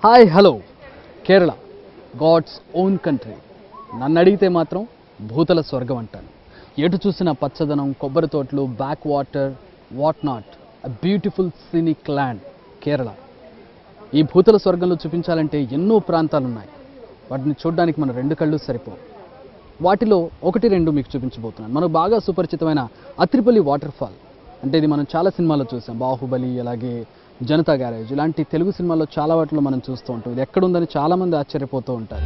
Hi hello Kerala god's own country. నన్ను అడిగితే మాత్రం భూతల స్వర్గం అంటాను. ఎటు చూసిన పచ్చదనం, కొబ్బరి తోటలు, back water, what not. A beautiful scenic land Kerala. ఈ భూతల స్వర్గంలో చూపించాలంటే ఎన్నో ప్రాంతాలు ఉన్నాయి. వాటిని చూడడానికి మన రెండు కళ్ళు సరిపోవు. వాటిలో ఒకటి రెండు మీకు చూపించబోతున్నాను. మనకు బాగా సుపరిచితమైన అత్రిపల్లి వాటర్ ఫాల్. అంటే ఇది మనం చాలా సినిమాల్లో చూసాం. బాహుబలి, అలాగే జనతా గ్యారేజ్, ఇలాంటి తెలుగు సినిమాల్లో చాలా వాటిలో మనం చూస్తూ ఉంటాం. ఇది ఎక్కడుందని చాలామంది ఆశ్చర్యపోతూ ఉంటారు.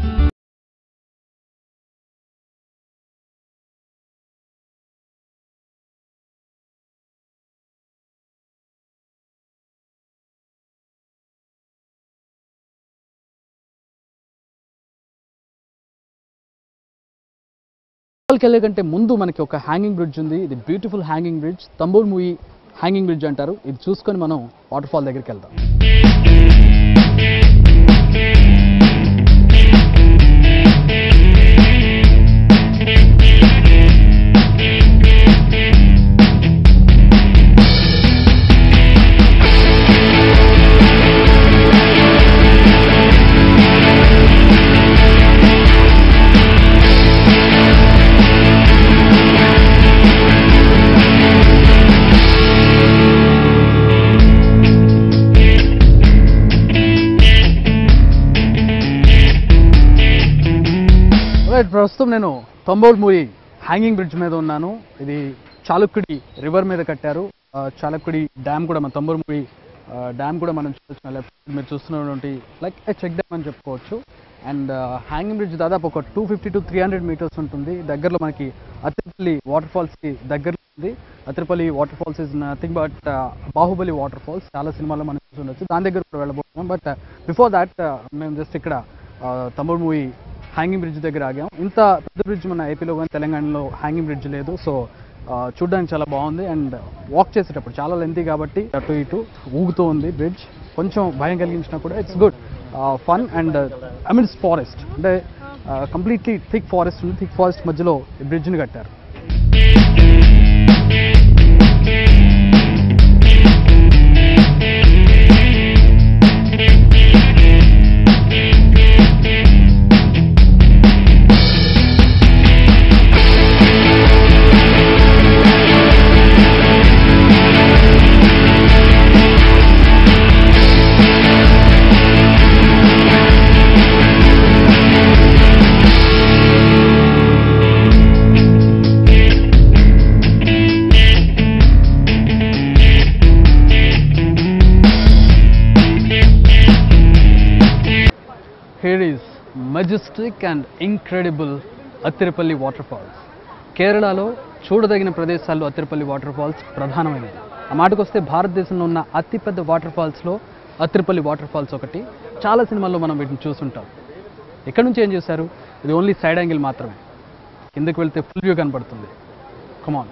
ఫాల్కి వెళ్ళే కంటే ముందు మనకి ఒక హ్యాంగింగ్ బ్రిడ్జ్ ఉంది. ఇది బ్యూటిఫుల్ హ్యాంగింగ్ బ్రిడ్జ్, తంబోల్ మూవీ హ్యాంగింగ్ బ్రిడ్జ్ అంటారు. ఇది చూసుకొని మనం వాటర్ ఫాల్ దగ్గరికి వెళ్దాం. ప్రస్తుతం నేను తంబోల్ మూవీ హ్యాంగింగ్ బ్రిడ్జ్ మీద ఉన్నాను. ఇది చాళుక్యుడి రివర్ మీద కట్టారు. చాళుక్యుడి డ్యామ్ కూడా, మన తంబోల్ మూవీ డ్యామ్ కూడా మనం చూసిన మీరు చూస్తున్నటువంటి లైక్ చెక్ డ్యామ్ అని చెప్పుకోవచ్చు. అండ్ హ్యాంగింగ్ బ్రిడ్జ్ దాదాపు ఒక 250 to 300 మీటర్స్ ఉంటుంది. దగ్గరలో మనకి అత్రిపల్లి వాటర్ ఫాల్స్కి దగ్గరలో ఉంది. Athirappilly waterfalls is nothing but Baahubali waterfalls. చాలా సినిమాల్లో మనం చూసి ఉండొచ్చు. దాని దగ్గర కూడా వెళ్ళబోతున్నాం. బట్ బిఫోర్ దాట్ మేము జస్ట్ ఇక్కడ తంబోల్ మూవీ హ్యాంగింగ్ బ్రిడ్జ్ దగ్గర ఆగాం. ఇంత పెద్ద బ్రిడ్జ్ మన ఏపీలో కానీ తెలంగాణలో హ్యాంగింగ్ బ్రిడ్జ్ లేదు. సో చూడడానికి చాలా బాగుంది. అండ్ వాక్ చేసేటప్పుడు చాలా లెంతీ కాబట్టి అటు ఇటు ఊగుతూ ఉంది బ్రిడ్జ్. కొంచెం భయం కలిగించినా కూడా it's good fun. And amidst forest, అంటే కంప్లీట్లీ థిక్ ఫారెస్ట్ ఉంది. థిక్ ఫారెస్ట్ మధ్యలో ఈ బ్రిడ్జ్ని కట్టారు. Here is majestic and incredible Athirappilly waterfalls. కేరళలో చూడదగిన ప్రదేశాల్లో అత్తిరపల్లి వాటర్ ఫాల్స్ ప్రధానమైనది. ఆ మాటకు వస్తే భారతదేశంలో ఉన్న అతిపెద్ద వాటర్ ఫాల్స్లో అత్తిరపల్లి వాటర్ ఫాల్స్ ఒకటి. చాలా సినిమాల్లో మనం వీటిని చూస్తుంటాం. ఎక్కడి నుంచి ఏం చేశారు? ఇది ఓన్లీ సైడ్ యాంగిల్ మాత్రమే. కిందకి వెళ్తే ఫుల్ వ్యూ కనబడుతుంది. కమాన్.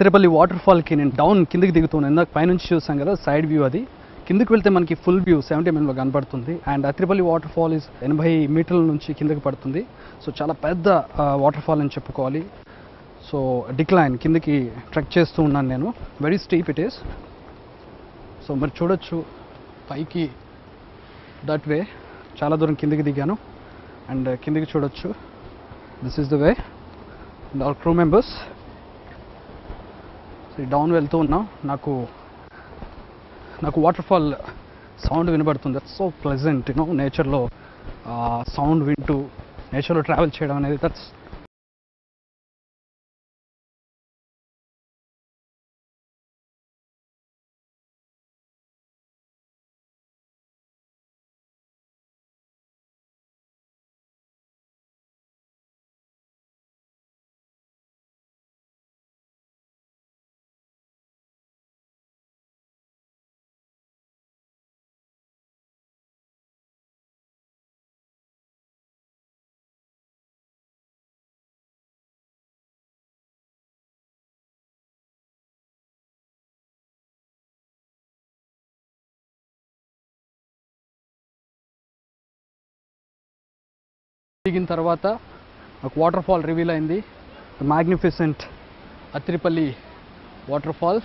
అత్తిరపల్లి వాటర్ ఫాల్కి నేను డౌన్ కిందకి దిగుతున్నాను. ఇందాక పైనుంచి చూసాం కదా సైడ్ వ్యూ, అది కిందకి వెళ్తే మనకి ఫుల్ వ్యూ 70 mm కనపడుతుంది. And Athirappilly water fall is 80 మీటర్ల నుంచి కిందకి పడుతుంది. సో చాలా పెద్ద వాటర్ ఫాల్ అని చెప్పుకోవాలి. సో డిక్లైన్ కిందకి ట్రెక్ చేస్తూ ఉన్నాను నేను. Very steep it is. So మరి చూడొచ్చు పైకి దట్ వే చాలా దూరం కిందకి దిగాను. అండ్ కిందకి చూడొచ్చు. This is the way. And all crew members down వెళ్తూ ఉన్నాం. నాకు వాటర్ ఫాల్ సౌండ్ వినబడుతుంది. దట్స్ సో ప్లెజెంట్, నేచర్లో సౌండ్ వింటూ నేచర్లో ట్రావెల్ చేయడం అనేది దట్స్ దిగిన తర్వాత ఒక వాటర్ ఫాల్ రివీల్ అయింది. Magnificent Athirappilly waterfall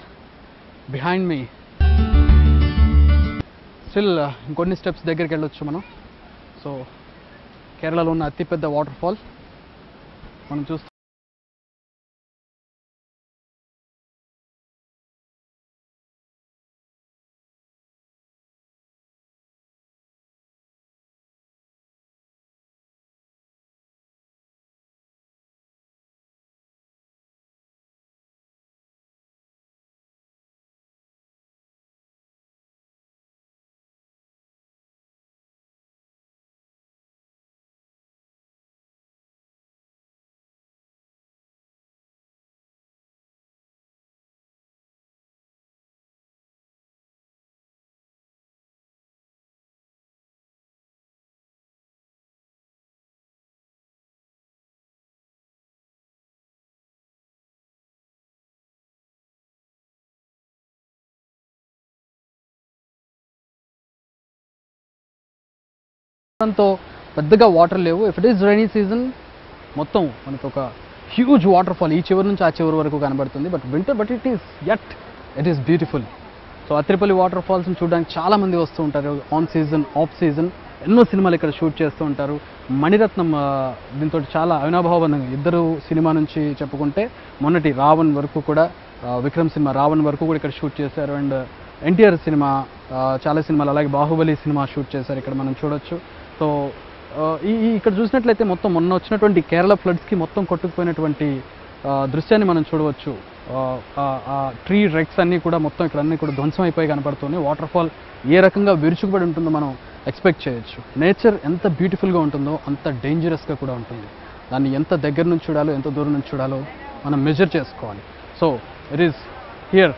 behind me. Still ఇంకొన్ని స్టెప్స్ దగ్గరికి వెళ్ళొచ్చు మనం. సో కేరళలో ఉన్న అతిపెద్ద వాటర్ ఫాల్ మనం చూస్తాం. తో పెద్దగా వాటర్ లేవు. If it is rainy season మొత్తం మనకు ఒక హ్యూజ్ వాటర్ ఫాల్ ఈ చివరి నుంచి ఆ చివరి వరకు కనబడుతుంది. But winter it is beautiful. So Athirappilly water ఫాల్స్ని చూడడానికి చాలామంది వస్తూ ఉంటారు. ఆన్ సీజన్, ఆఫ్ సీజన్ ఎన్నో సినిమాలు ఇక్కడ షూట్ చేస్తూ ఉంటారు. మణిరత్నం దీంతో చాలా అవినాభావం. ఇద్దరు సినిమా నుంచి చెప్పుకుంటే మొన్నటి రావణ్ వరకు కూడా, విక్రమ్ సినిమా రావణ్ వరకు కూడా ఇక్కడ షూట్ చేశారు. అండ్ ఎన్టీఆర్ సినిమా, చాలా సినిమాలు, అలాగే బాహుబలి సినిమా షూట్ చేశారు ఇక్కడ మనం చూడొచ్చు. సో ఇక్కడ చూసినట్లయితే మొత్తం మొన్న వచ్చినటువంటి కేరళ ఫ్లడ్స్కి మొత్తం కొట్టుకుపోయినటువంటి దృశ్యాన్ని మనం చూడవచ్చు. ట్రీ రెక్స్ అన్నీ కూడా మొత్తం ఇక్కడ అన్నీ కూడా ధ్వంసం అయిపోయి కనపడుతుంది. వాటర్ ఫాల్ ఏ రకంగా విరుచుకుపడి ఉంటుందో మనం ఎక్స్పెక్ట్ చేయొచ్చు. నేచర్ ఎంత బ్యూటిఫుల్గా ఉంటుందో అంత డేంజరస్గా కూడా ఉంటుంది. దాన్ని ఎంత దగ్గర నుంచి చూడాలో, ఎంత దూరం నుంచి చూడాలో మనం మెజర్ చేసుకోవాలి. So it is here.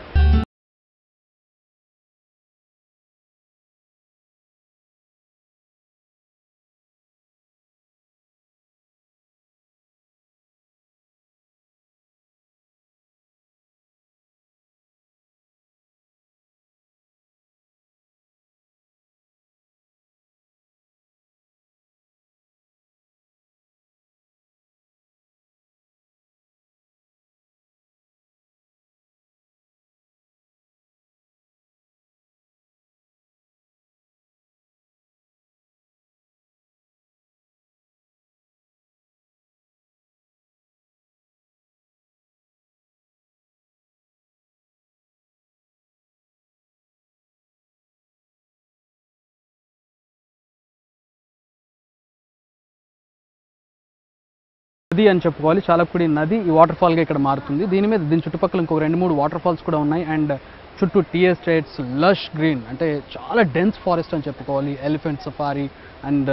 నది అని చెప్పుకోవాలి. చాలకుడి నది ఈ వాటర్ ఫాల్గా ఇక్కడ మారుతుంది. దీని చుట్టుపక్కల ఇంకొక 2-3 వాటర్ ఫాల్స్ కూడా ఉన్నాయి. అండ్ చుట్టూ టీ ఎస్టేట్స్, లష్ గ్రీన్, అంటే చాలా డెన్స్ ఫారెస్ట్ అని చెప్పుకోవాలి. Elephant safari and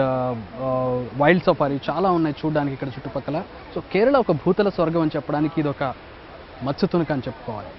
wild safari చాలా ఉన్నాయి చూడడానికి ఇక్కడ చుట్టుపక్కల. సో కేరళ ఒక భూతల స్వర్గం అని చెప్పడానికి ఇది ఒక మత్స్య తునక అని చెప్పుకోవాలి.